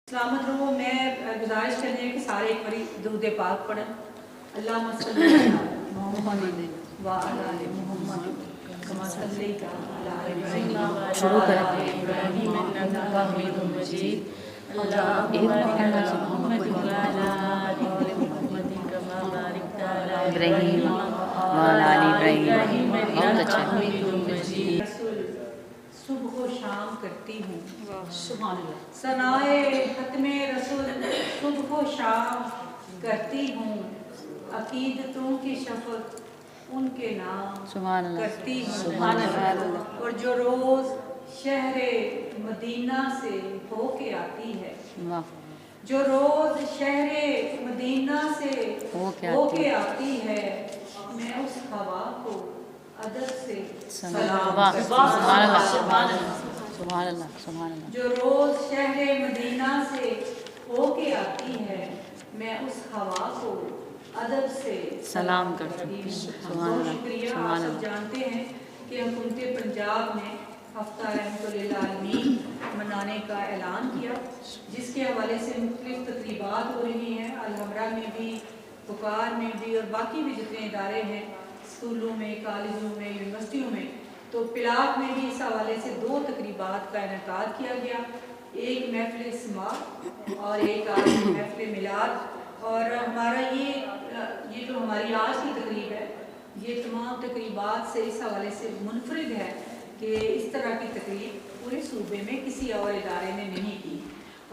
सलामत रहो। मैं गुजारिश करनी है कि सारे एक बारी दुरूद पाक पढ़ें। अल्लाहुम्मा सल्ली अला मुहम्मद व अला आलि मुहम्मद कमा सल्लैता अला इब्राहीम शुरू करें। इब्राहीम इन्नका हमीदुम मजीद। अल्लाहुम्मा बारिक अला मुहम्मद व अला आलि मुहम्मद कमा बारकता अला इब्राहीम व अला आलि इब्राहीम। बहुत अच्छा है। सुबह को शाम करती हूँ सनाए खत्मे रसूल, सुबह को शाम करती हूँ अकीदतों की शफक उनके नाम करती हूँ। और जो रोज़ शहरे मदीना से होके आती है, जो रोज़ शहरे मदीना से होके आती है, मैं उस हवा को अदब से सलाम जो रोज़ शहरे मदीना से होके आती है, मैं उस हवा को अदब से सलाम करती हूँ। बहुत शुक्रिया। आप सब जानते हैं कि हुकूमत पंजाब ने हफ्ता रहमतुल्लिल आलमीन मनाने का ऐलान किया, जिसके हवाले से मुख्तलिफ तकरीबात हो रही हैं। अल-हमरा में भी, बुकार में भी और बाकी भी जितने इदारे हैं, स्कूलों में, कॉलेजों में, यूनिवर्सिटियों में, तो पिलाक में भी इस हवाले से 2 तकरीबात का इनेकाद किया गया। एक महफिल इस्मा और एक आज महफिल मिलाद। और हमारा ये जो हमारी आज की तकरीब है, ये तमाम तकरीबात से इस हवाले से मुनफरिद है कि इस तरह की तकरीब पूरे सूबे में किसी और इदारे ने नहीं की।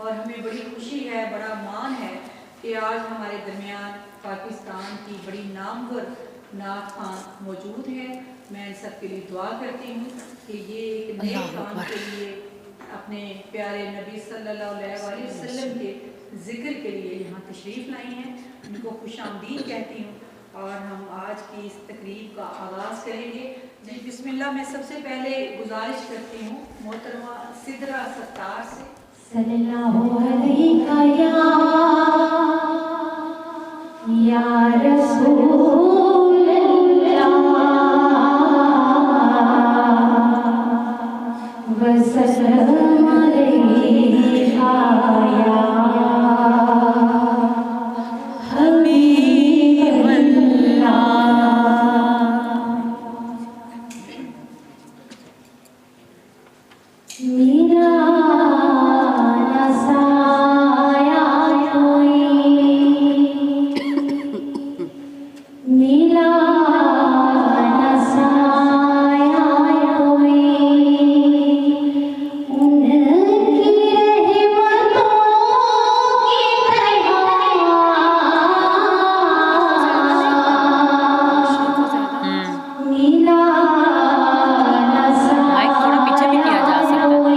और हमें बड़ी खुशी है, बड़ा मान है कि आज हमारे दरमियान पाकिस्तान की बड़ी नामवर नात खान मौजूद है। मैं इन सब के लिए दुआ करती हूँ कि ये एक नए काम के लिए अपने प्यारे नबी सल्लल्लाहु अलैहि वसल्लम के ज़िक्र के लिए यहाँ तशरीफ़ लाई हैं। उनको खुशामदीद कहती हूँ और हम आज की इस तकरीब का आगाज़ करेंगे। जी बिस्मिल्लाह। मैं सबसे पहले गुजारिश करती हूँ मोहतरमा सिदरा सत्तार से, सल्लल्लाहु अलैहि या रसूल वसल्लम अलैका या हबीबल्लाह। मेरा नसाया मिला माइक थोड़ा पीछे भी किया जा सकता है।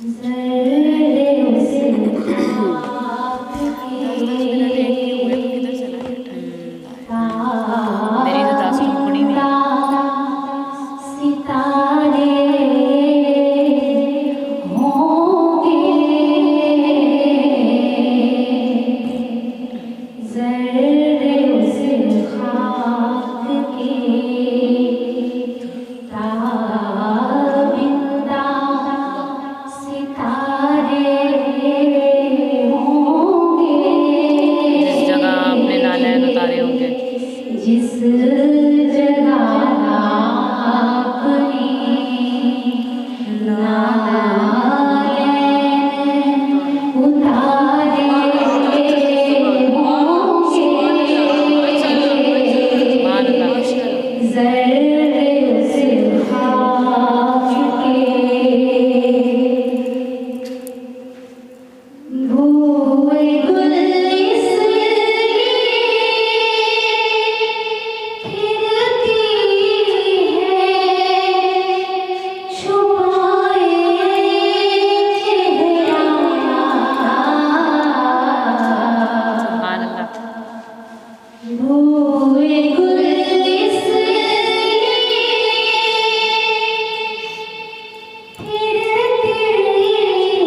मेरी तो 10 टुकड़ी भी जिस जगह आपने नालैन उतारे होंगे, जिस जगह आपने नालैन उतारे होंगे, सुभान अल्लाह, ज़र्रे उस खाक के भूए गुल फिरती है छुपाए चेहरा, सुभान अल्लाह, भूए गुल फिरती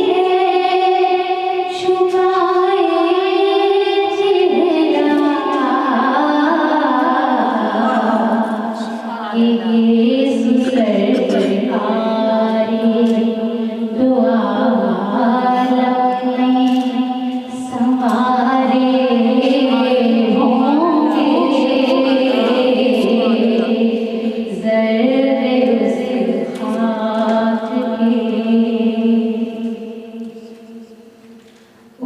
है छुपाए चेहरा, ये सरकारी दो आलम में संवारे होंगे, ज़र्रे उस खाक के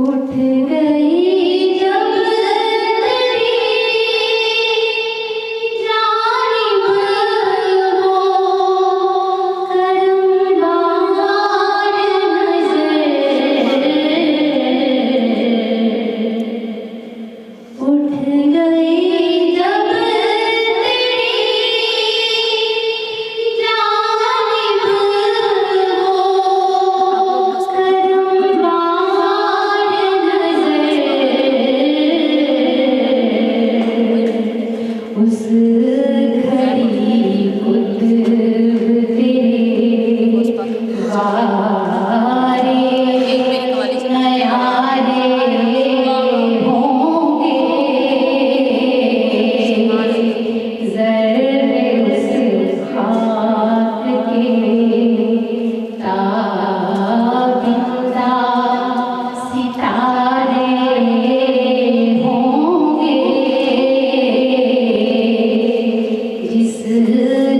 उठ गई जब तेरी जानिब वो करमबार नज़र, उठ गई जब तेरी जानिब वो करमबार नज़र, उस घड़ी कुतुब तेरे वारे नयारे होंगे, ज़र्रे उस खाक के ताबिंदा सितारे होंगे, जिस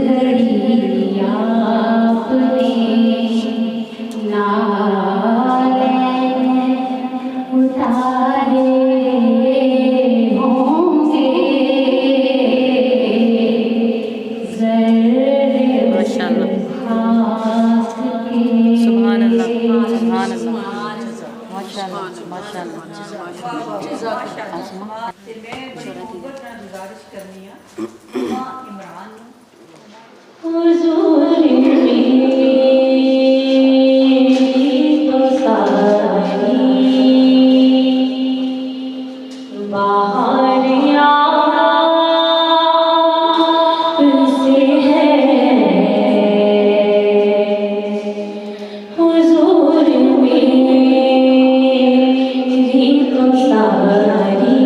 घड़ी आपने नालैन उतारे होंगे, ज़र्रे उस माशाअल्लाह, खाक के सुभान अल्लाह, सुभान अल्लाह, माशाअल्लाह, माशाअल्लाह, आसमा ते मैं बड़ी मोहब्बत नाल गुजारिश करनी आ इमरान नूं हुज़ूर में तो सारी बाहर आपसे है, हुज़ूर में तो सारी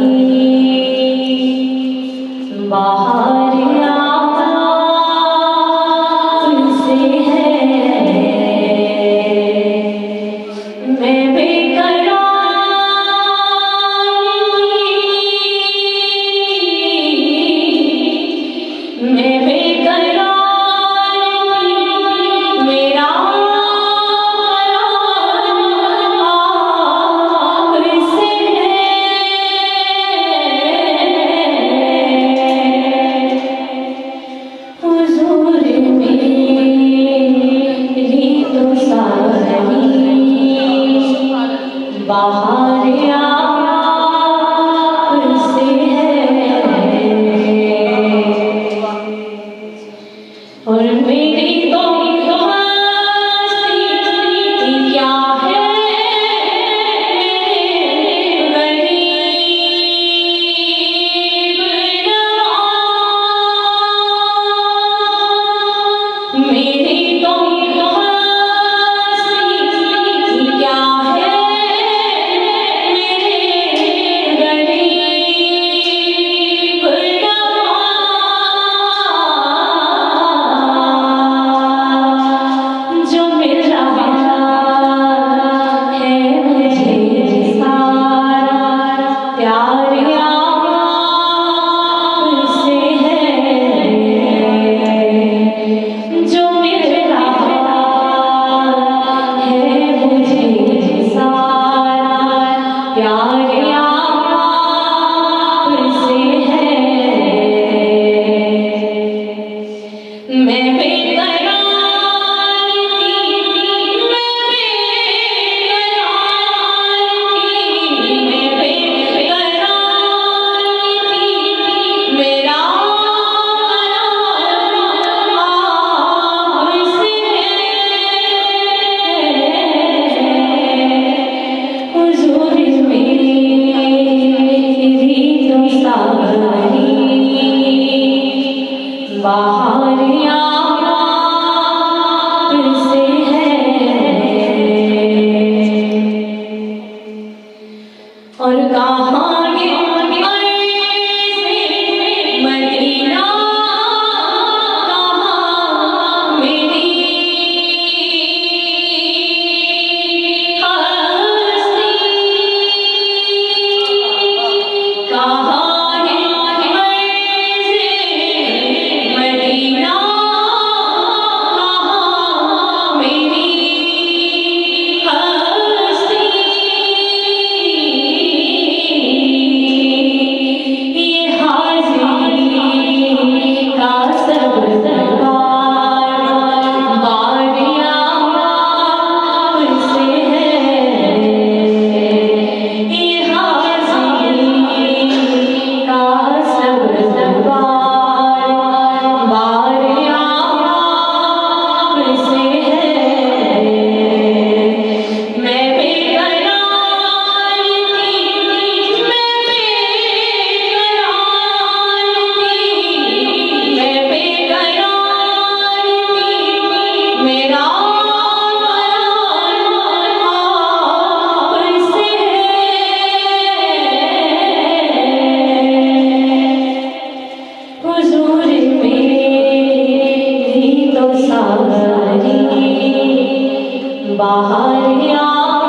बाहर आप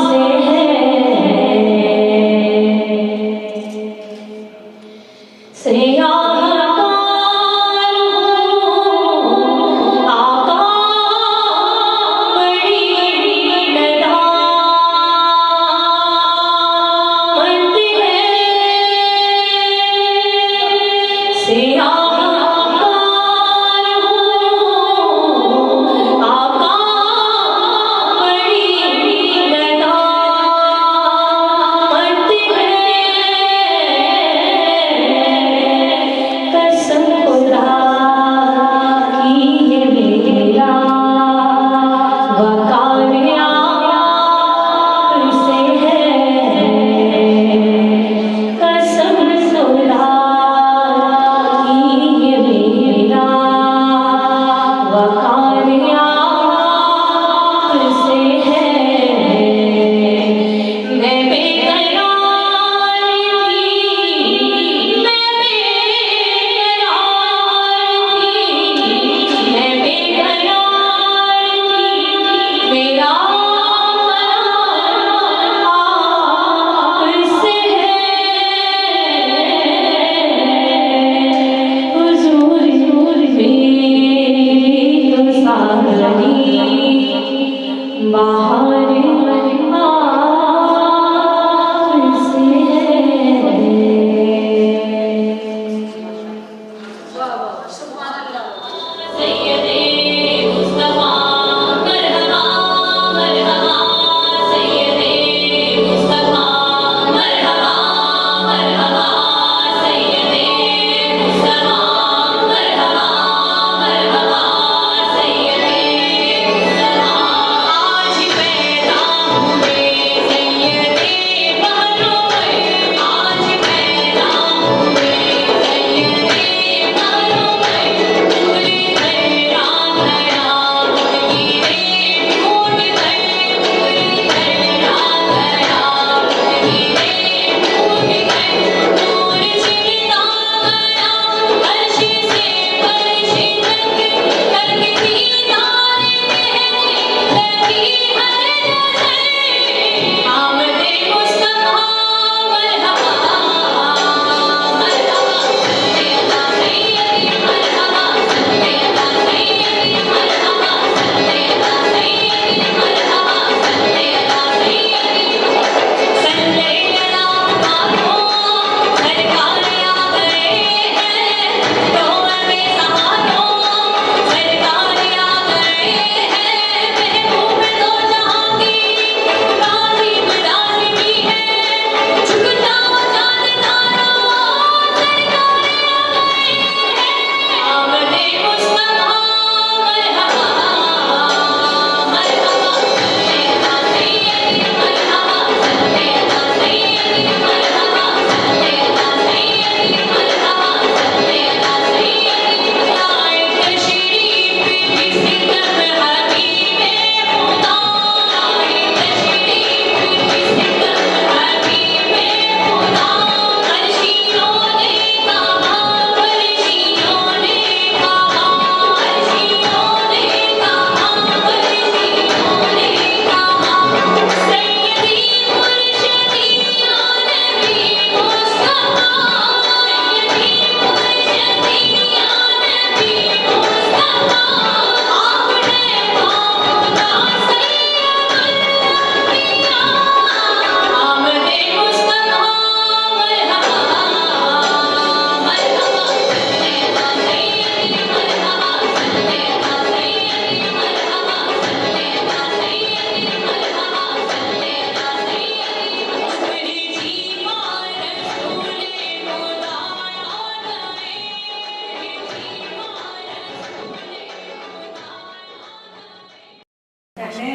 से है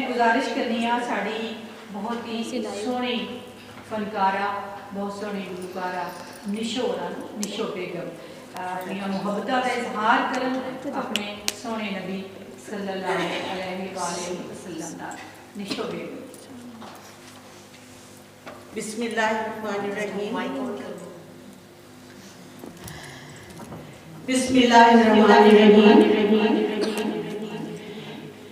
गुजारिश करनी है साड़ी बहुत ही सोहनी फनकारा बहुत सोहनी गुलकारा निशो निशो बेगम अपनी मुहब्बत का इजहार करन अपने सोहने नबी सल्लल्लाहु अलैहि वसल्लम दा निशो बेगम। बिस्मिल्लाहिर्रहमानिर्रहीम बिस्मिल्लाहिर्रहमानिर्रहीम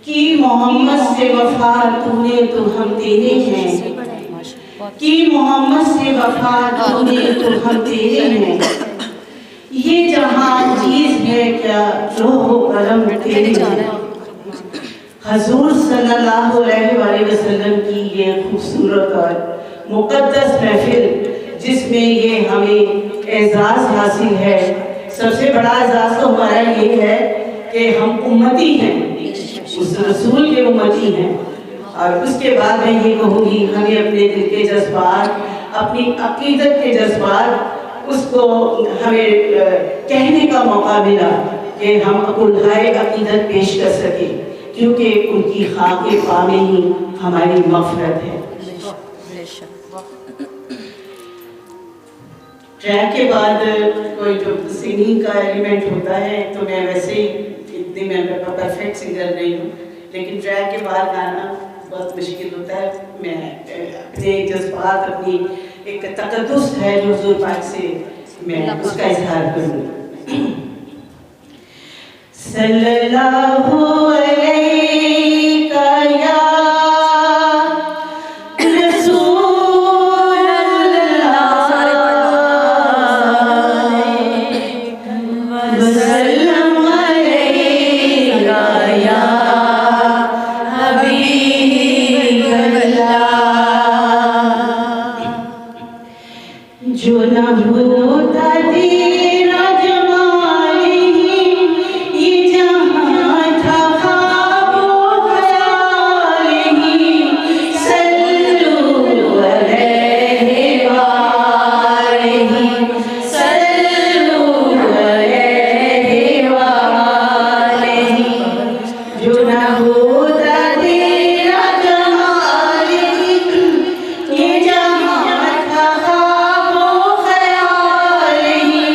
की मोहम्मद से वफा तूने तो हम तेरे हैं, कि मोहम्मद से वफा तूने तो हम तेरे हैं। ये जहां चीज है क्या रोह कलम तेरे हैं। हजूर सल्लल्लाहु अलैहि वसल्लम की ये खूबसूरत और मुक़द्दस महफिल जिसमें ये हमें एजाज़ हासिल है। सबसे बड़ा एजाज़ तो हमारा ये है कि हम उम्मती हैं, उस रसूल के उम्मती हैं। और उसके बाद मैं ये कहूँगी हमें अपने दिल के जज्बात, अपनी अक़ीदत के जज्बात, उसको हमें कहने का मौका मिला कि हम कुल्हाए अक़ीदत पेश कर सकें, क्योंकि उनकी खाके पा में ही हमारी मग़फ़िरत है। ट्रैक के बाद कोई जो सिंगिंग का एलिमेंट होता है तो मैं वैसे ही इतनी मैं परफेक्ट सिंगर नहीं हूँ, लेकिन ट्रैक के बाद गाना बहुत मुश्किल होता है। मैं अपने जज्बात, अपनी एक तकद्दुस है जो हुज़ूर पाक से मैं उसका इजहार करूँगी। सल्लल्लाहु अलैहि या रसूल अल्लाह वसल्लम अलैका या हबीब अल्लाह। जो न होता तेरा जमाल ही ये जहां था ख्वाबो ख्याल ही। सल्लु अलैहि वालैहि, सल्लु अलैहि वालैहि। जो न होता तेरा जमाल ही ये जहां था ख्वाबो ख्याल ही।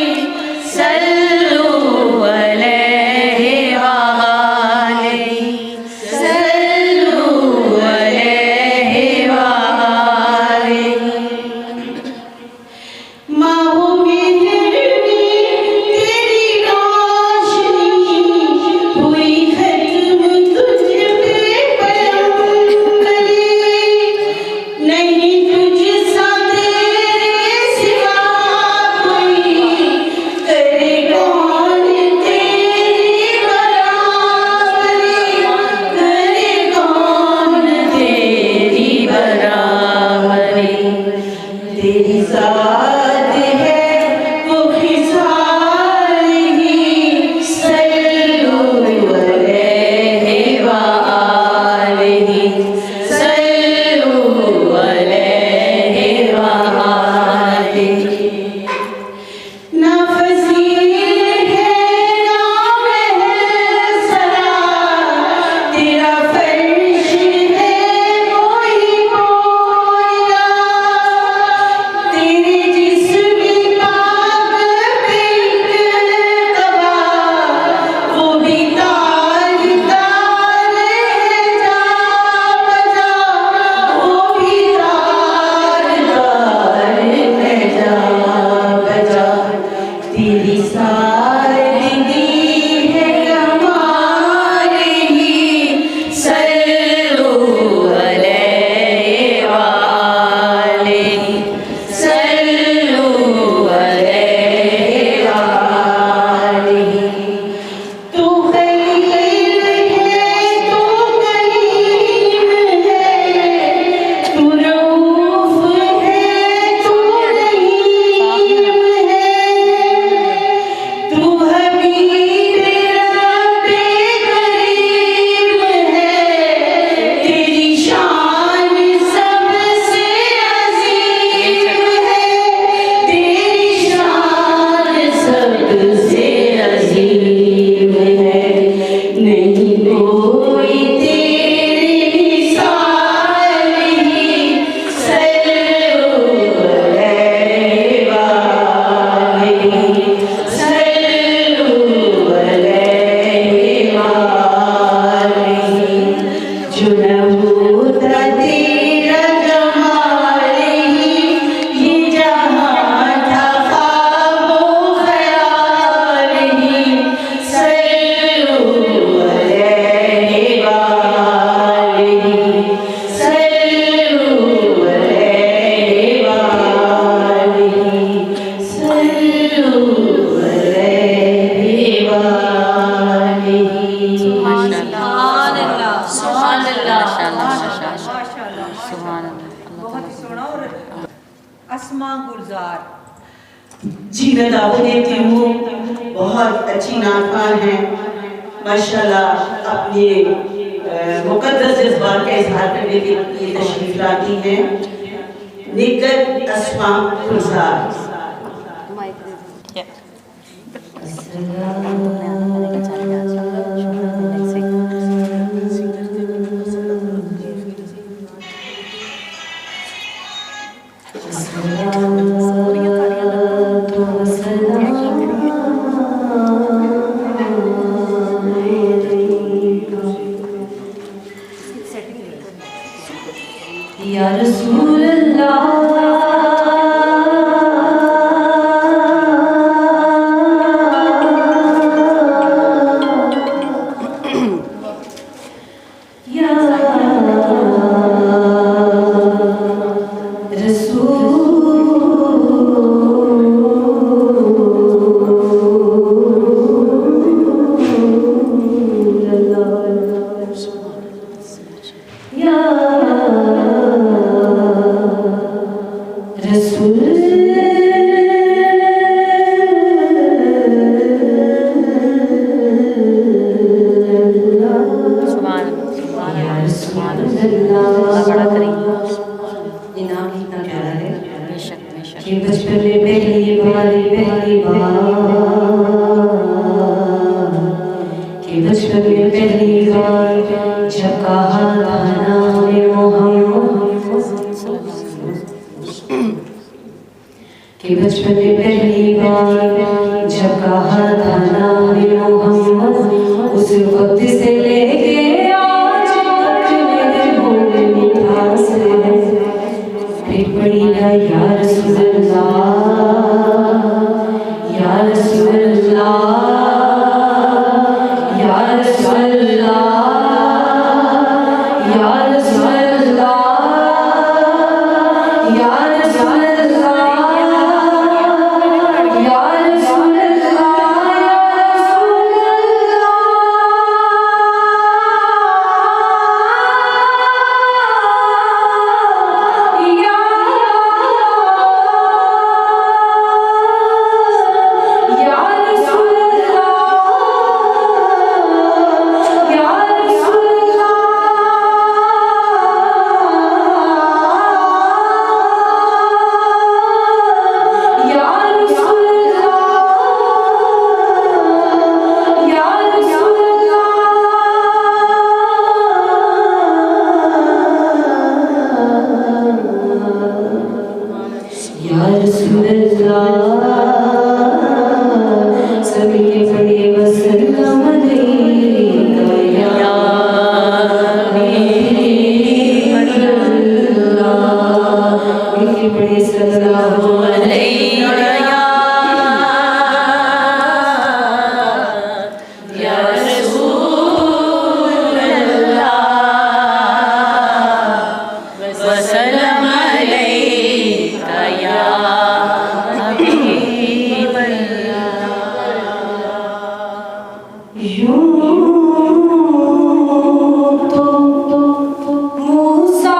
सल्लु अलैहि वालैहि, सल्लु अलैहि वालैहि। माहो मेहर में तेरी रोशनी हुई खत्म तुझ सुभान अल्लाह, सुभान अल्लाह, माशाअल्लाह, सुभान अल्लाह। बहुत ही सोना। और अस्मा गुलजार। जी मैं दावत देती हूँ, बहुत अच्छी नातखान है माशाल्लाह। अपने मुकद्दस जज्बात का इजहार करने के लिए तशरीफ लाती हैं निगत अस्मा गुलजार। या रसूल अल्लाह या बचपन में पहली बार कि बचपन में पहली बार जब कहा था नाम मोहम्मद, कि बचपन में पहली बार जब कहा था नाम मोहम्मद, उस वक्त से लेके आज तक मेरे मुंह में मिठास है। फिर पड़ी ना या रसूल अल्लाह, या रसूल अल्लाह, या रसूल अल्लाह, या रसूल अल्लाह, या रसूल अल्लाह, या रसूल अल्लाह, सभी के बड़े वसल्लम अलैका या बड़े सल्लल्लाहु अलैहि या रसूल अल्लाह वसल्लम अलैका या हबीब अल्लाह। यूं तो मूसा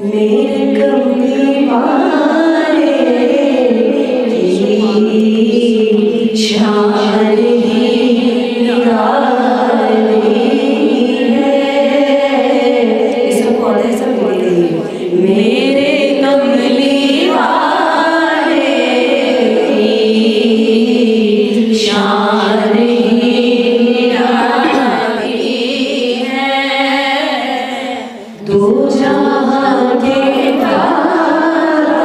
मेरे कमली वाले की शान ही निराली है। इसको आता है सब बोल रही है। मेरे कमली वाले की शान ही निराली है। दो जहां के तारा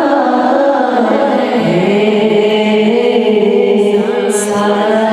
है सारा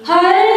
हर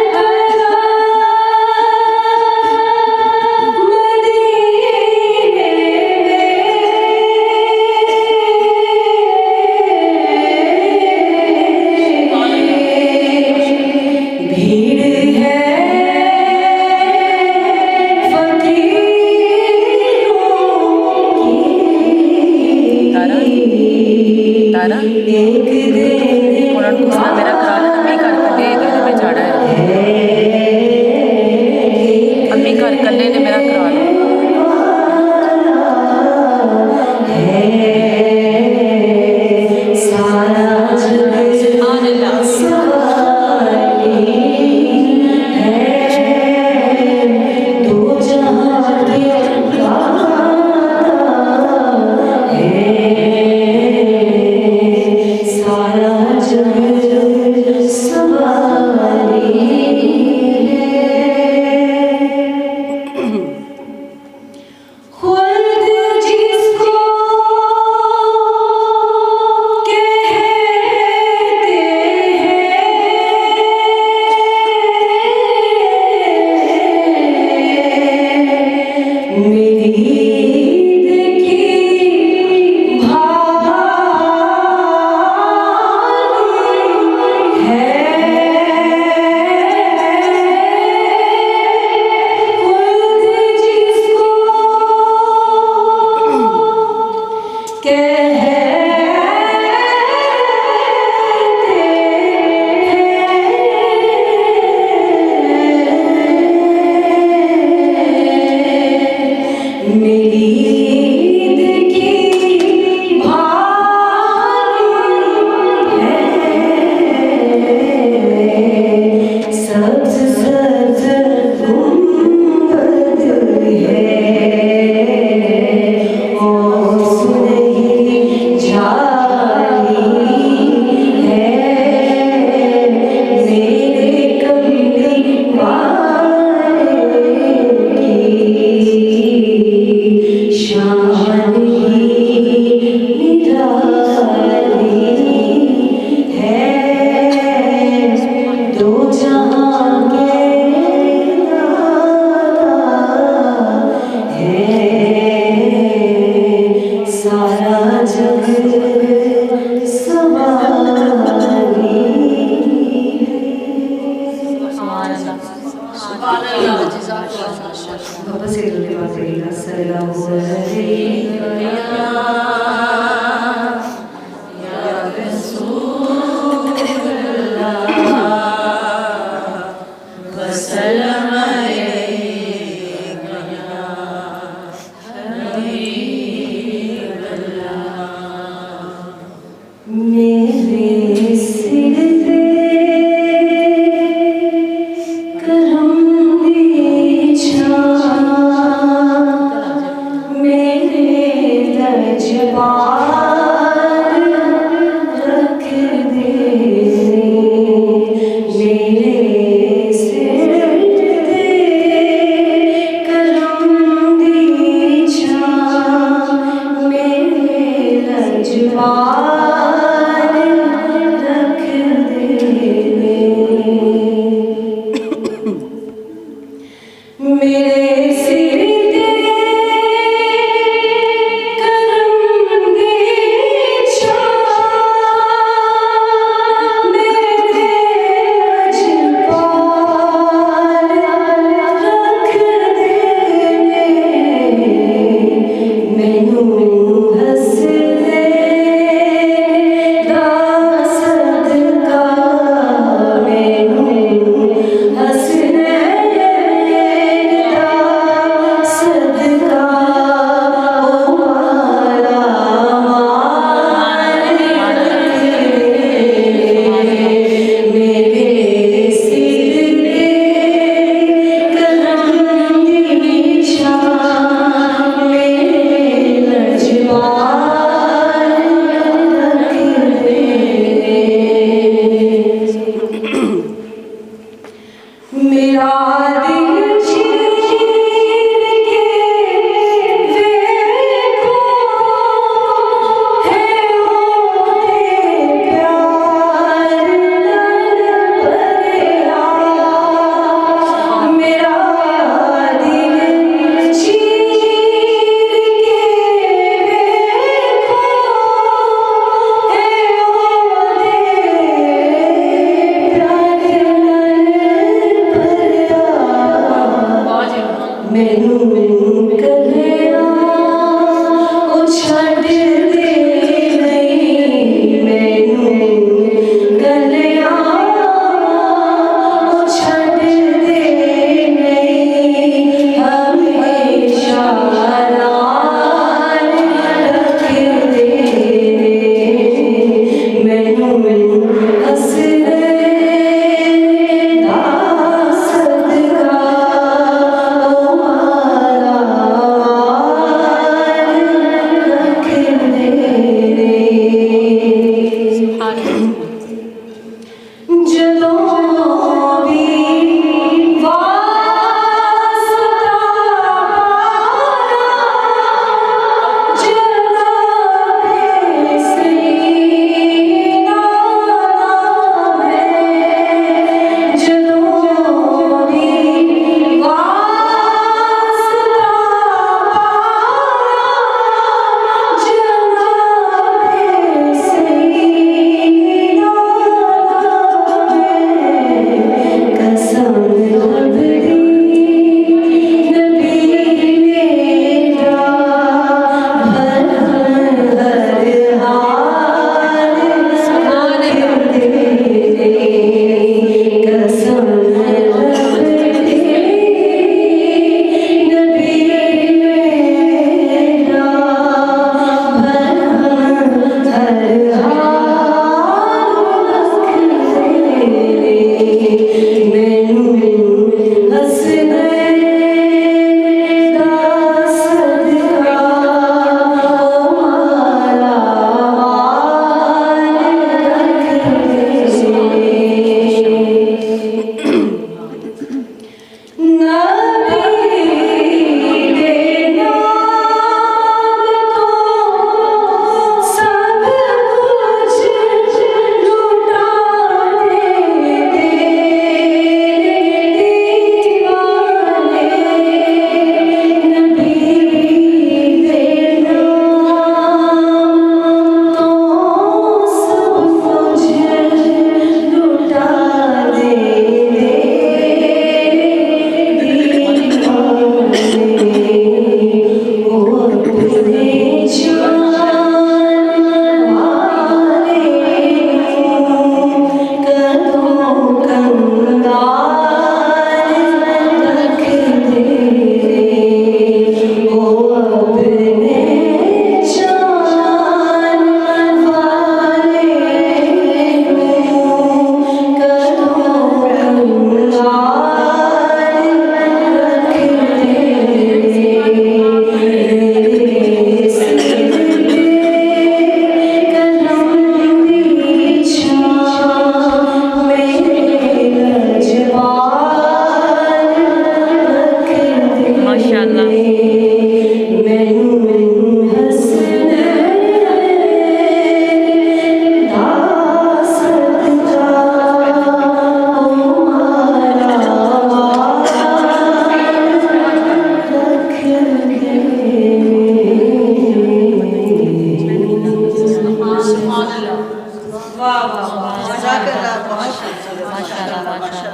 जज़ाकल्लाह, बहुत खूबसूरत, माशाल्लाह माशाल्लाह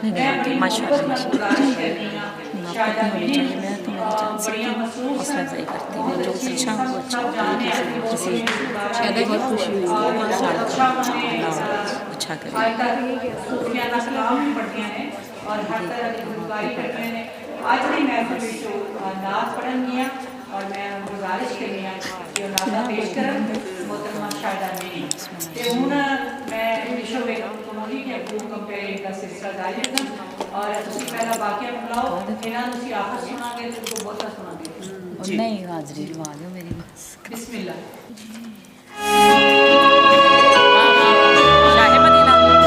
नहीं माशाल्लाह माशाल्लाह आपको नहीं होनी चाहिए। मैं तो मेरी जान से हौसला अफजाई करती हूँ जो अच्छा हो वो अच्छा किसी शायद बहुत खुशी हुई अच्छा करें और हर तरह की गुरुद्वारी करते हैं आज भी महफिल विचो नात पढ़न गया और मैं गुजारिश करनी है कि नाता पेश करन मोहतरमा शाहिदा ने ते हुन मैं विशो बेगम को कहूंगी कि अबू कंपेयर का सिलसिला जारी रखना और ਤੁਸੀਂ पहला वाकया बुलाओ ਇਹਨਾਂ ਨੂੰ ਅਸੀਂ ਆਪਸ ਸੁਣਾਂਗੇ ਤੇ ਉनको ਬਹੁਤਾ ਸੁਣਾਂਗੇ नहीं हाजरी लवा दो मेरी बस बिस्मिल्लाह शाहे मदीना सनम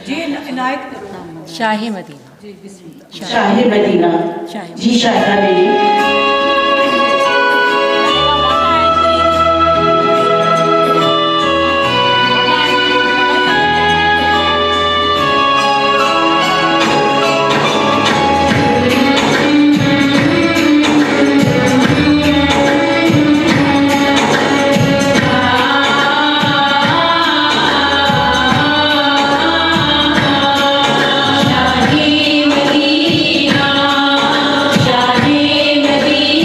जी इनायत करो। शाही मदीना शाहे मदीना जी शाहिदा बेली। शाहे मदीना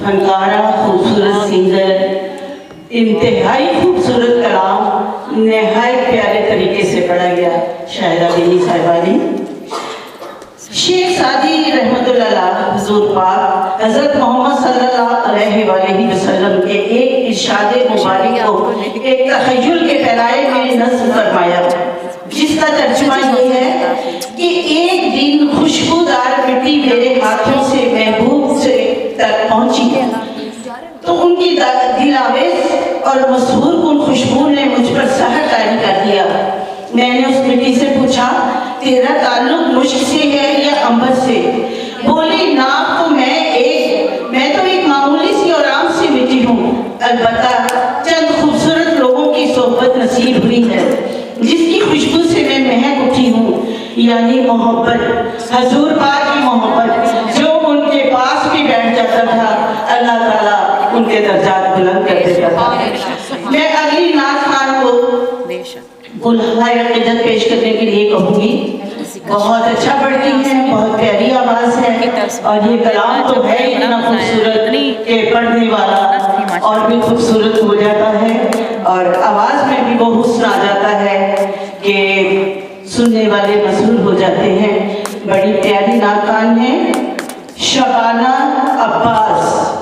फनकारा, खूबसूरत सिंगर, इंतहाई खूबसूरत कलाम नहायत प्यारे तरीके से पढ़ा गया शायरा बीनी साहिबा ने। शेख सादी रहमतुल्लाह हुजूर पाक हज़रत मोहम्मद सल्लल्लाहु अलैहि वसल्लम के एक इरशाद मुबारक को एक तख़य्युल के फैलाए में नज़्म फरमाया, जिसका तर्जुमा ये है कि एक दिन खुशबूदार मिट्टी मेरे हाथों से महबूब से तक पहुंची, तो उनकी दिलावेश और मशहूर कुन खुशबू ने मुझ पर सहर तारी कर दिया। मैंने उस मिट्टी से पूछा, तेरा ताल्लुक मुश्क से है या अंबर से? बोली, ना तो मैं तो एक मामूली सी और आम सी मिट्टी हूँ, अलबत्ता चंद खूबसूरत लोगों की सोहबत नसीब हुई है, जिसकी खुशबू से मैं महक उठी हूँ, यानी मोहब्बत, हजूर पाक की मोहब्बत। जो उनके पास भी बैठ जाता था, अल्लाह ताला उनके दर्जात बुलंद कर देता था। मैं अगली नात खान को बुलहाए इज्जत पेश करने के लिए कहूँगी। बहुत अच्छा पढ़ती हैं, बहुत प्यारी आवाज़ है, और ये कलाम तो है इतना खूबसूरत कि पढ़ने वाला और भी खूबसूरत हो जाता है, और आवाज़ में भी वो हुस्न आ जाता है कि सुनने वाले मसरूर हो जाते हैं। बड़ी प्यारी नाकान है शबाना अब्बास।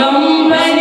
गम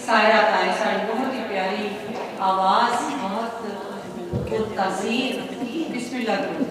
सायरा ताई साड़ी बहुत ही प्यारी आवाज, बहुत तासीर। बिस्मिल्लाह करो।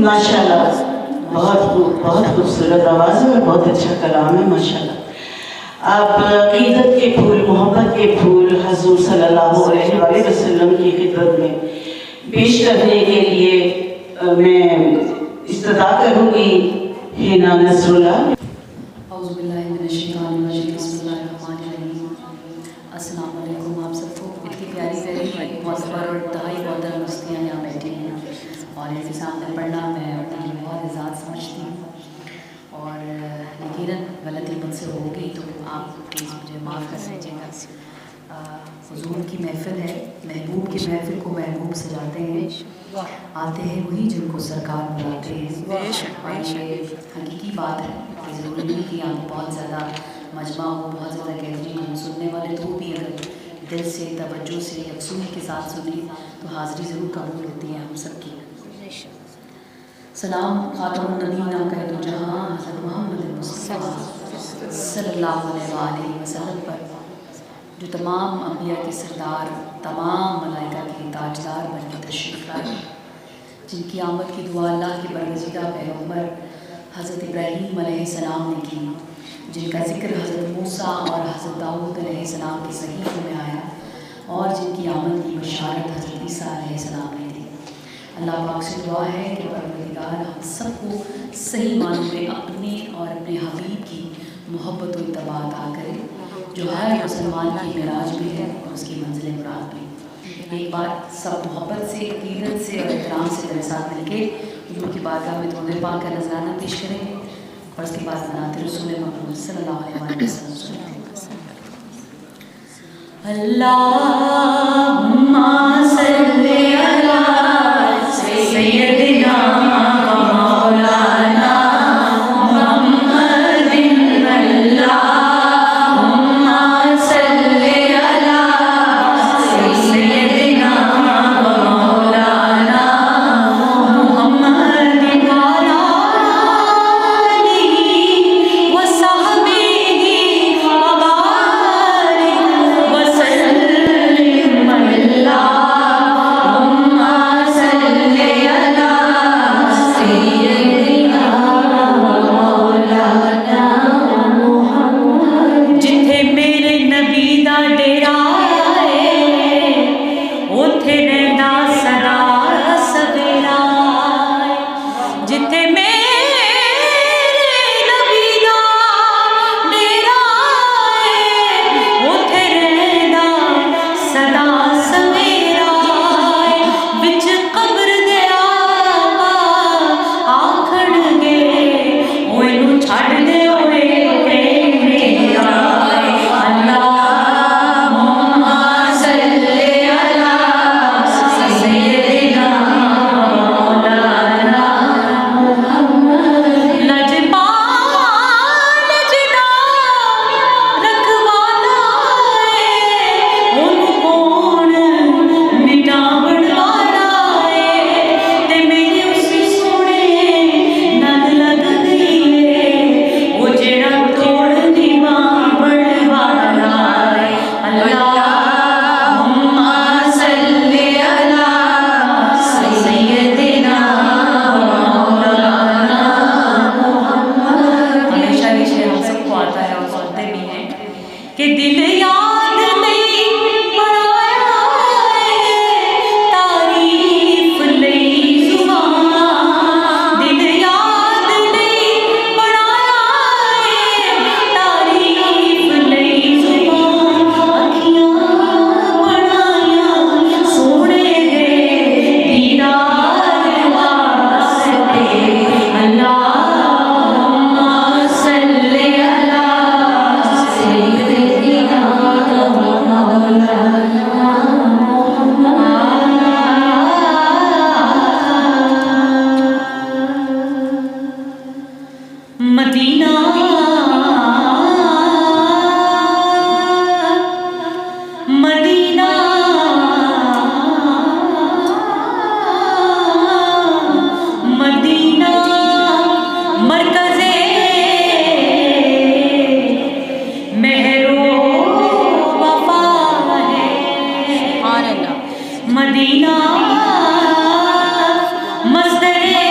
माशाल्लाह बहुत खूबसूरत आवाज़ है और बहुत अच्छा कलाम है माशाल्लाह। आप अक़ीदत के फूल, मोहब्बत के फूल हज़ूर सल्लल्लाहु अलैहि वसल्लम की खिदमत में पेश करने के लिए मैं इस्तदा करूँगी हिना नसरुल्लाह। अस्सलाम वालेकुम। आप सबको इतनी प्यारी प्यारी मौसफ़र और इंतहाई मोहतरम हस्तियाँ यहाँ बैठी हैं और इनके सामने पढ़ना मैं अपनी बहुत इज़्ज़त समझती हूँ और यकीनन गलती मुझसे होगी तो आप प्लीज़ मुझे माफ़ कर दीजिएगा। हुज़ूर की महफ़िल है, महबूब की महफ़िल को महबूब सजाते हैं, आते हैं वही जिनको सरकार बुलाते हैं। हकीकी बात है, ज़रूरी नहीं कि यहाँ बहुत ज़्यादा मजमा हो, बहुत ज़्यादा गैदरिंग हो, सुनने वाले तो भी अगर दिल से तवज्जो से यकसूनी के साथ सुने तो हाज़िरी ज़रूर कबूल होती है हम सबकी। सलाम खातमुन नबीना कह दो जहाँ हज़रत मोहम्मद मुस्तफ़ा सल्लल्लाहु अलैहि वसल्लम पर, जो तमाम अंबिया के सरदार, तमाम मलाइका के ताजदार बनकर तशरीफ़ लाए, जिनकी आमद की दुआ अल्लाह के बरगज़ीदा पैगम्बर हज़रत इब्राहीम अलैहिस्सलाम ने की, जिनका ज़िक्र हज़रत मूसा और हज़रत दाऊद अलैहिस्सलाम के सहीफ़ों में आया और जिनकी आमद की बशारत हज़रत ईसा अलैहिस्सलाम ने दी। अल्लाह पाक से दुआ है कि परवरदिगार हम सबको सही मानों में अपने और अपने हबीब की मोहब्बत और इत्तबा अता करे, जो हर मुसलमान की मिराज भी है और उसकी मंजिल मुराद भी। एक बार सब मोहब्बत से, अक़ीदत से और एहतराम से मेरे साथ मिलके हुज़ूर की बारगाह में दुरूद पाक का नज़राना पेश करेंगे और उसके बाद मनाते रसूल महमूद सल्लल्लाहु अलैहि वसल्लम। अल्लाहुम्मा सल्ली अला सय्यदिना मौलाना मुहम्मदिन। अल्लाहुम्मा सल्ली अला सय्यदिना मौलाना मुहम्मदिन वाला आलिही व सहबिही व बारिक व सल्लिम। अल्लाहुम्मा सल्ली अला सय्यदिना मौलाना मुहम्मद। जिथे मेरे नबी दा डेरा है उथे रहंदा सदा सवेरा। जिथे मेरे नबी दा डेरा है उथे रहंदा सदा सवेरा। विच कब्र दे आका आखणगे ओए नू छड्ड दे ओए मेरा। अल्लाहुम्मा सल्ली अला सय्यदिना मौलाना मुहम्मद। लजपाल जिदा रखवाला है ओनू कौन मिटावण वाला है, ते मेरे उस सोने नग लगदी है ओ जेड़ा तोड़ दी बावण वाला है। अल्लाहुम्मा सल्ली अला सय्यदिना मौलाना मुहम्मद। हमेशा ये शेर हम सबको आता है और सुनते भी हैं कि दिल याद नहीं बनाया है तारीफ लई ज़ुबान। दिल याद नहीं बनाया है तारीफ लई ज़ुबान। अखियां बनाया सोने दे दीदार वास्ते। अल्लाहुम्मा सल्ली अला सय्यदिना मौलाना मदीना मदीना मदीना मरकज़े मेहरो वफा है। मदीना मस्दरे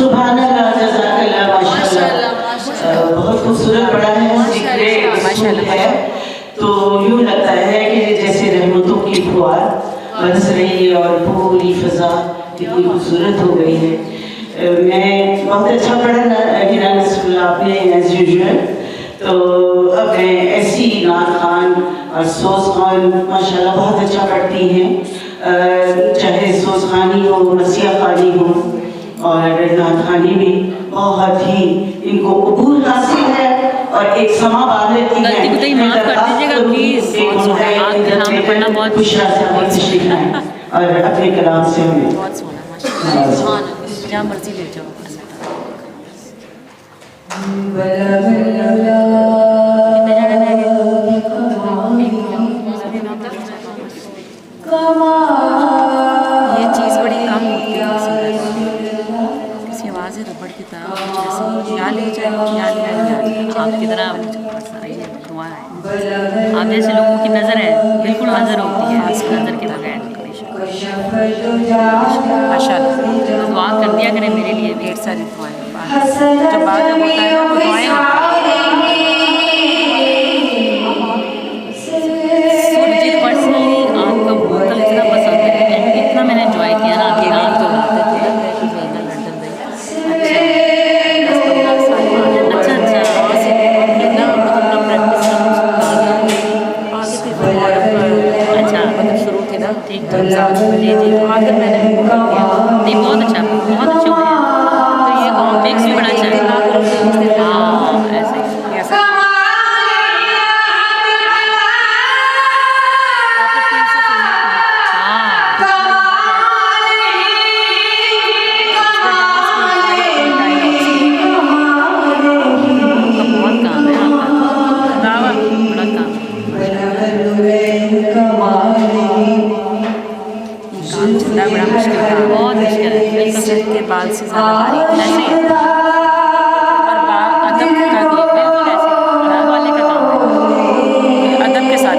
सुभान अल्लाह, जज़ाकल्लाह, माशाअल्लाह। बहुत खूबसूरत पढ़ा है, जिक्र है तो यूँ लगता है कि जैसे रहमतों की फुहार बरस रही है और पूरी फिजा कितनी खूबसूरत हो गई है। मैं बहुत अच्छा पढ़ा हिना नसरुल्लाह आपने एज यूजुअल। तो अब मैं ऐसी नात खान और सोज खान माशाल्लाह बहुत अच्छा पढ़ती हैं, चाहे सोज खानी हो, मसीहा खानी हो और नात खानी भी बहुत ही इनको कबूल हासिल है और एक समा बांध लेती है। गलती को तो ही माफ कर दीजिएगा प्लीज, आपके नाम में पढ़ना बहुत खुशरा से बहुत तशरीफ लाएं और अपने कलाम से हमें बहुत सोना माशाल्लाह, जहाँ मर्जी ले जाओ। ये चीज़ बड़ी कम होती है किसी आवाज़ रबड़ की तरह, जैसे या ले जाए या ले जाए आपकी तरह दुआ है। आप जैसे लोगों की नज़र है बिल्कुल नज़र होती है, इसकी नज़र के बगैर माशाल्लाह। दुआ कर दिया करें मेरे लिए, ढेर सारी दुआएं। जो बाद में होता है वो दुआएं मुझे पर्सनली आपका वोकल इतना पसंद है, इतना मैंने एंजॉय किया ना आपके गाने तो ठीक तो जी जी आखिर मैंने नहीं बहुत अच्छा हुआ, तो ये मिक्स भी बड़ा अच्छा है। हाँ ऐसे ही ऐसा बहुत काम है आपका, बड़ा काम है, बड़ा मुश्किल था, बहुत मुश्किल है। बिल्कुल सिर के बाल से ज़्यादा बारीक ऐसे और अदब का भी बिल्कुल ऐसे बनाने वाले का काम है, अदब के साथ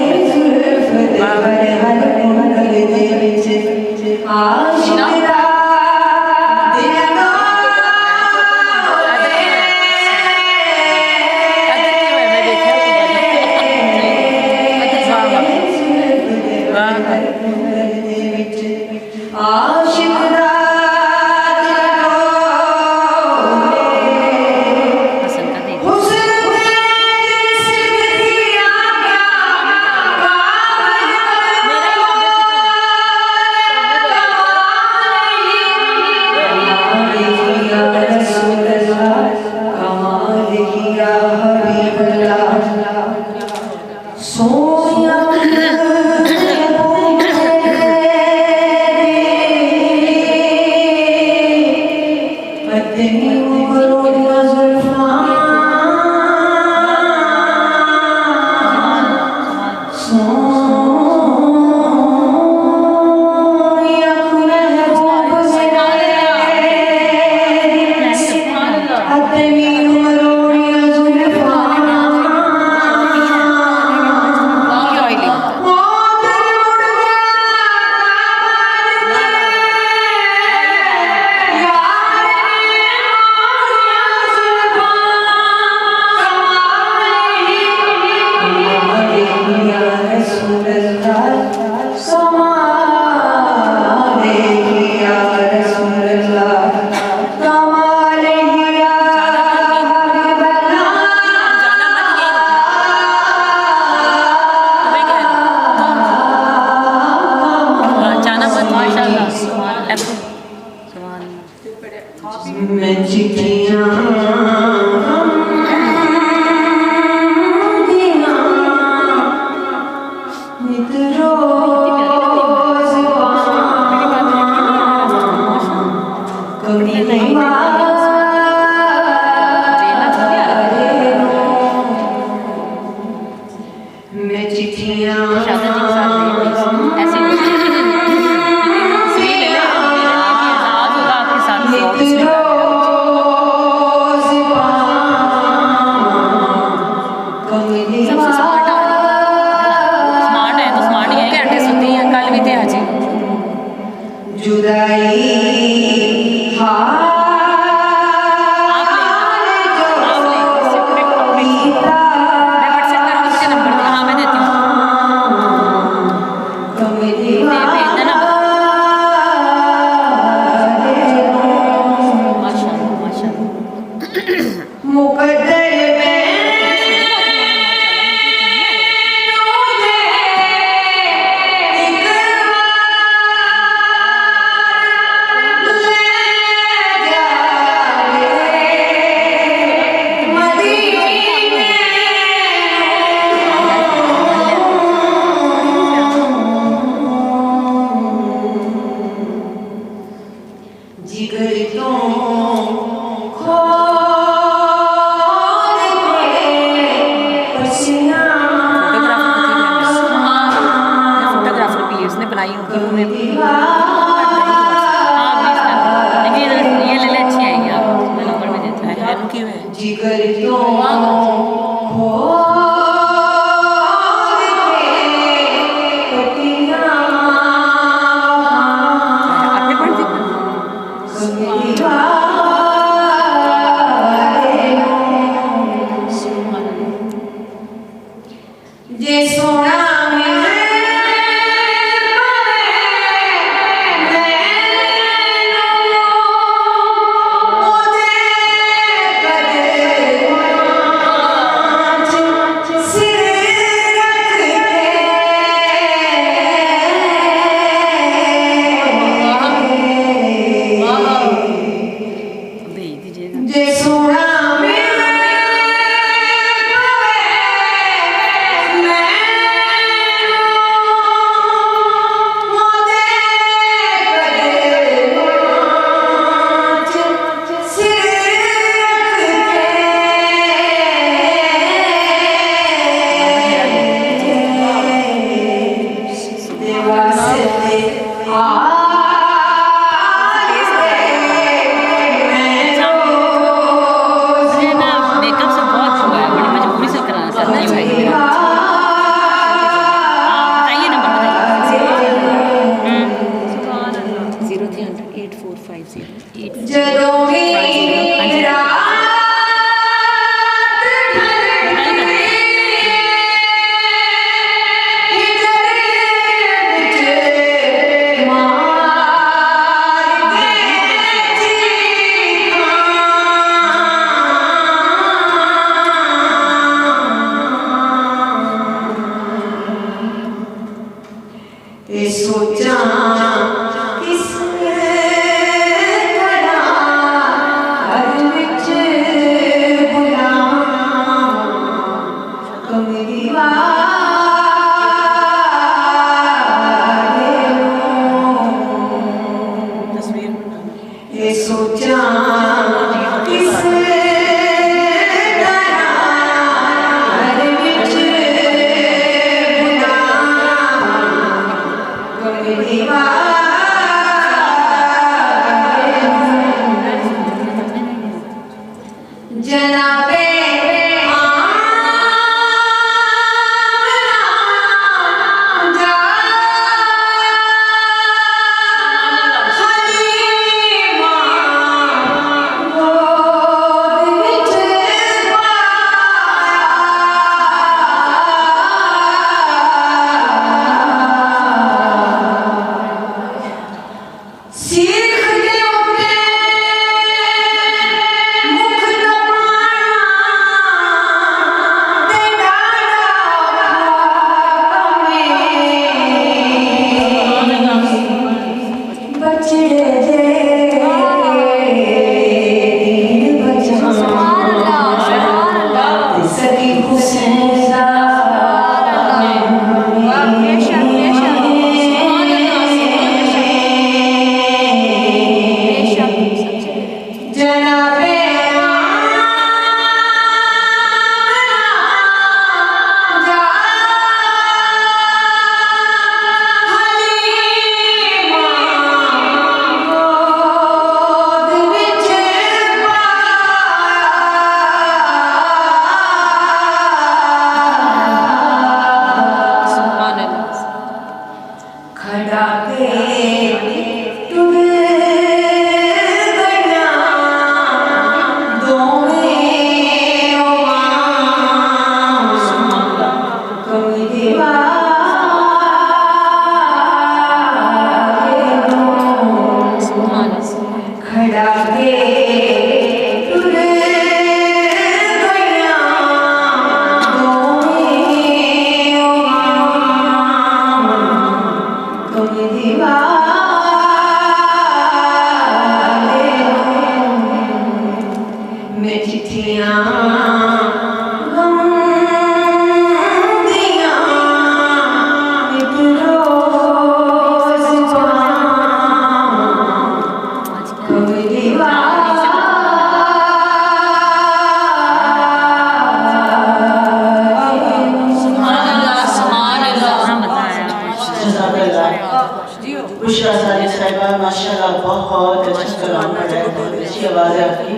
बुशरा सारी साहिबा माशाल्लाह बहुत अच्छा कलाम पढ़ा है, बहुत अच्छी आवाज़ है आपकी।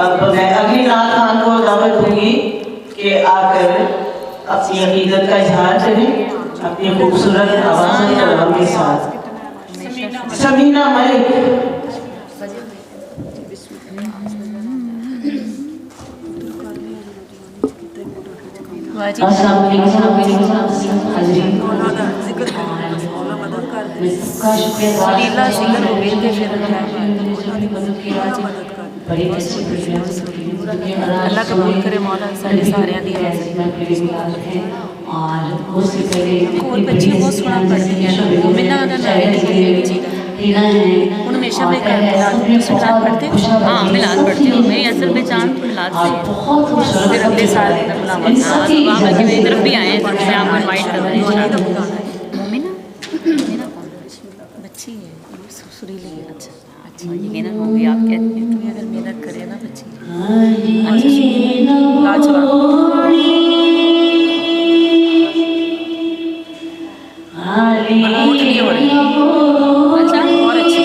अब मैं अगली नात खान को दावत दूंगी कि आकर अपनी अकीदत का इजहार करें अपनी खूबसूरत आवाज़ कलाम के साथ। समीना मलिक। सलीला जिक्र हो गए थे फिर अल्लाह कबूल करे मौला सारे सारे दी और बच्ची बहुत सोहना पढ़ती है मोमिना का नाम है उन हमेशा में मिलाद पढ़ते हाँ मिलाद पढ़ती हूँ मेरी असल पहचान तो मिलाद से फिर अगले साल वहाँ की मेरी तरफ भी आए हैं तो मैं आपको इन्वाइट कर रही हूँ मोमिना मेरा कौन बच्ची है सुरीली है अच्छा अच्छा ये मेहनत होगी आप कहती हैं तो अगर मेहनत करे ना बच्ची अच्छा लाजवाब प्रमोट नहीं हो रही अच्छा और अच्छी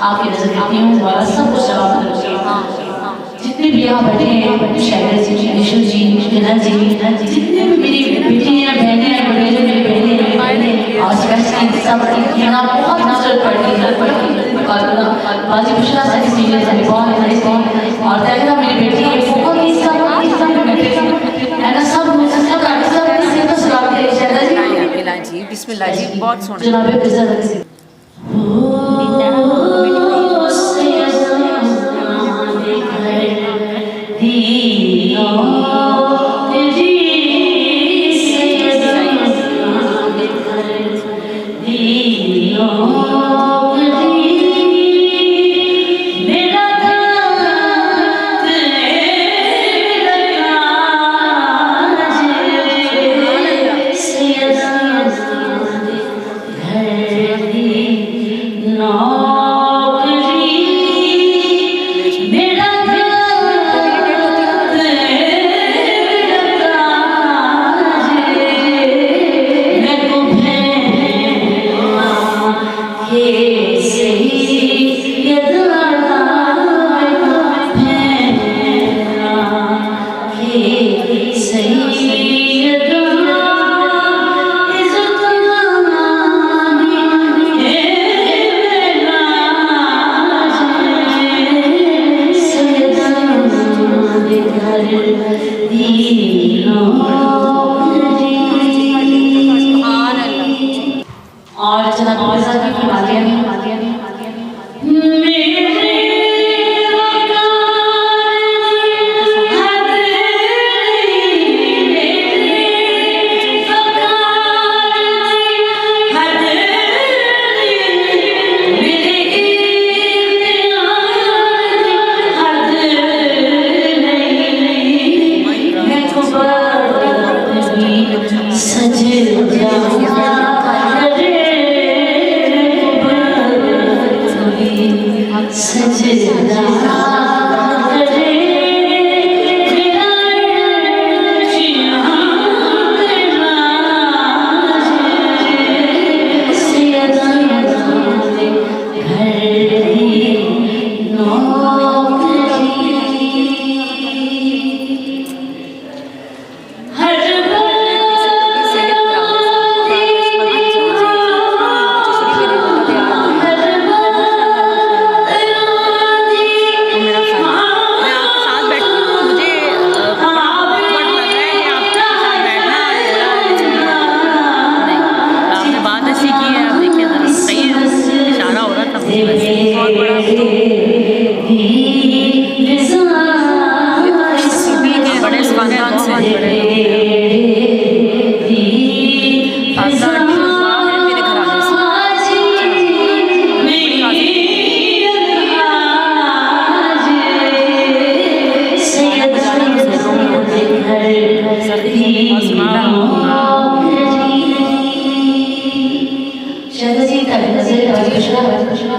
आपकी नजर करती हूँ और सबको सलाम करती हूँ। जितने भी यहाँ बैठे हैं, शायद जी, विशु जी, मीना जी, जितने भी मेरी बेटियाँ बहनें हैं, बड़े मेरी बहनें और सब यहाँ बहुत नजर पड़ती है और बाजी पुशरा से सीनियर बहुत और देखा मेरी बेटी बहुत ही सब जी बिस्मिल्लाह जी, बहुत सोना जनाब जी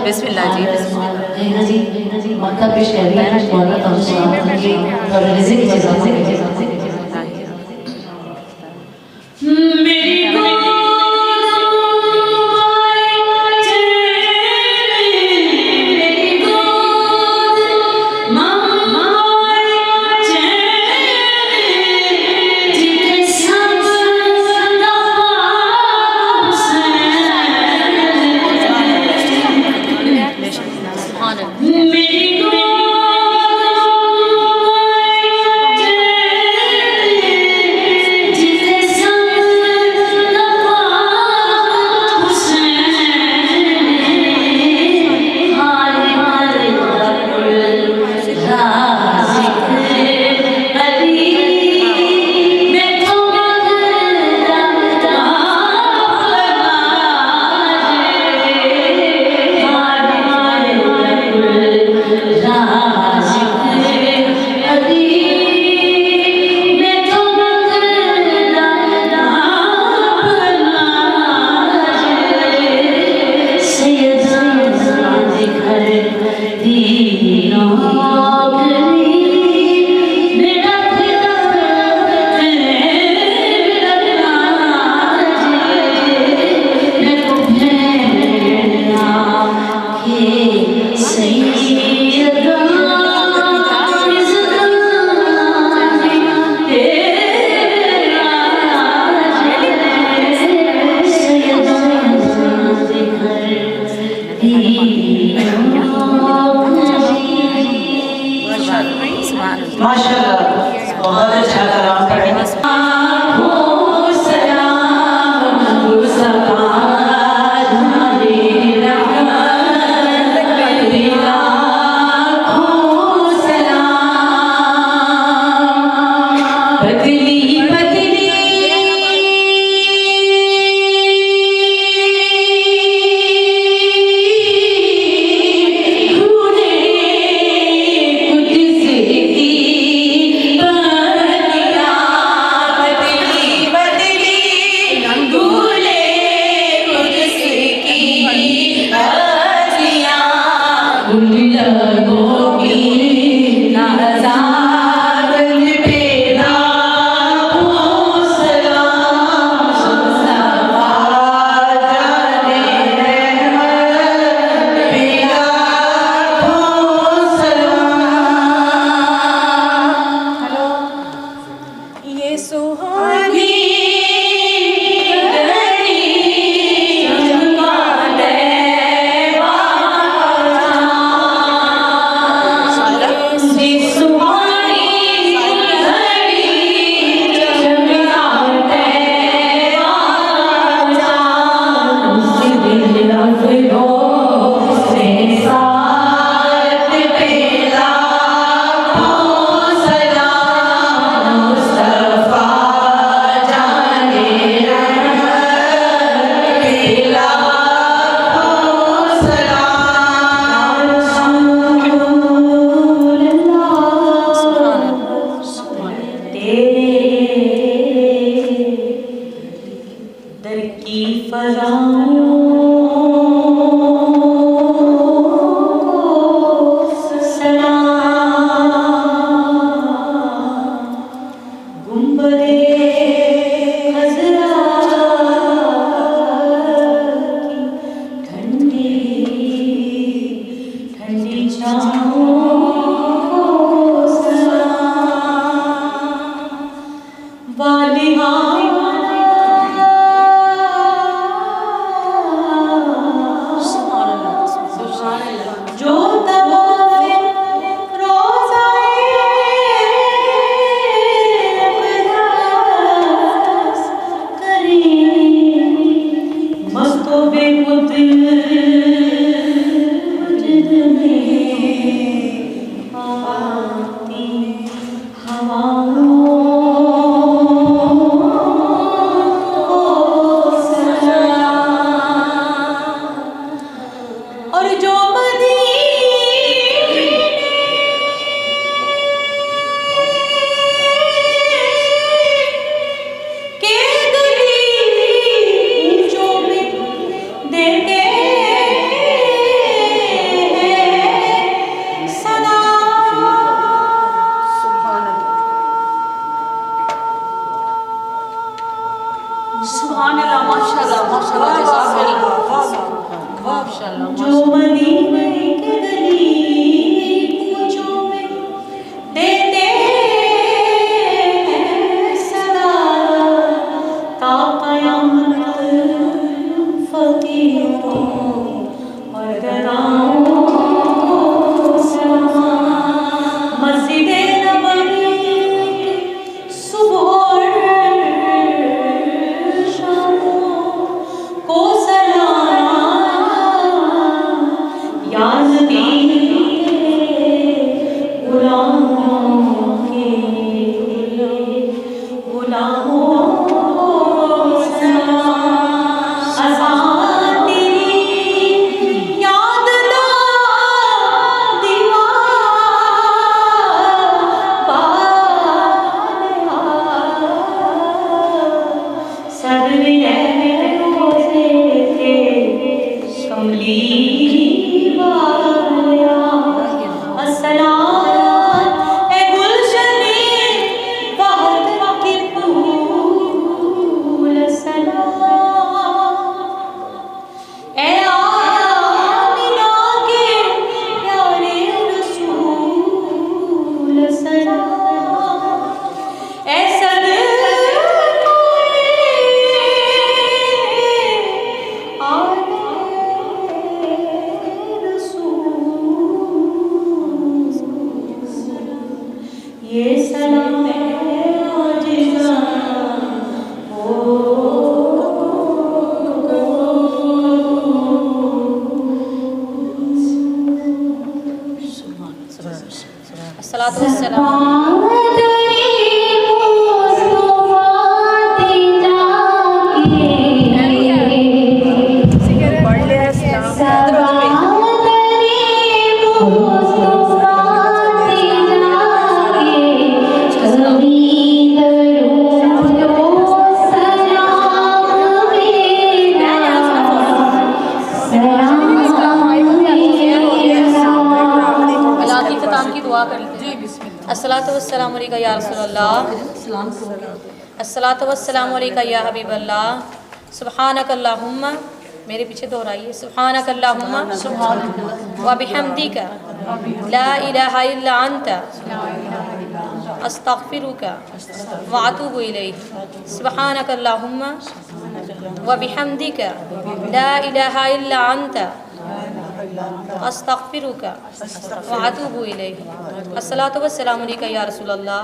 बिस्मिल्लाह जी, बिस्मिल्लाह। जी मक्का पेश कर रही है मौला और रिज़िक की चीज़ों से मेरी माशाल्लाह बहुत अच्छा कलाम है। जो मदीने के गली कूचों में देते हैं सदा ता क़यामत फकीरों और गदाओं मस्जिदे नबवी सुबह और शामों को सलाम या नबी गुलामों के गुलामों को सलाम अज़ान तेरी याद दा सदमे रोज़े थे कमली वालिया अस्सलाम ए गुलशने वहद के फूल सलाम ए आमिना के प्यारे रसूल सलाम ए ये सलाम आजिज़ा अस्सलातु वस्सलाम अस्सलातु वस्सलामु अलैका या रसूलल्लाह अस्सलातु वस्सलामु अलैका या हबीबल्लाह सुब्हानकल्लाहुम्मा मेरे पीछे दोहराइए सुब्हानकल्लाहुम्मा व बिहम्दिका ला इलाहा इल्ला अंता अस्तगफिरुका व अतूबु इलैक सुब्हानकल्लाहुम्मा व बिहम्दिका ला इलाहा इल्ला अंता अस्तगफिरुका व अतूबु इलैक अस्सलातु वस्सलामु अलैका या रसूलल्लाह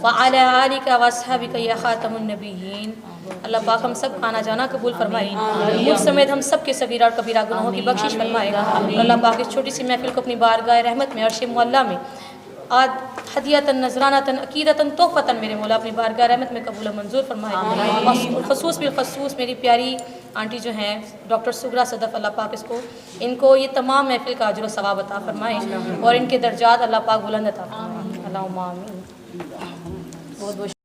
व अला आलिका व अस्हाबिका या खातमुन नबिय्यीन। अल्लाह पाक हम सब खाना जाना कबूल फरमाए, मुझ समेत हम सब के सगीरा और कबीरा गुनाहों की बख्शिश फरमाए। अल्लाह पाक इस छोटी सी महफिल को अपनी बारगाह रहमत में अर्श मुअल्ला में आज हदियतन नजरानतन अकीदतन तोहफ़तन मेरे मौला अपनी बारगाह रहमत में कबूल मंजूर फरमाए। खसूस बिलखसूस मेरी प्यारी आंटी जो हैं डॉक्टर सुगरा सदफ़, अल्लाह पाक इनको ये तमाम महफिल का अजर व सवाब अता फरमाए और इनके दर्जात अल्लाह पाक बुलंद अता फरमाए। अल्लाहुम्मा आमीन। बहुत बहुत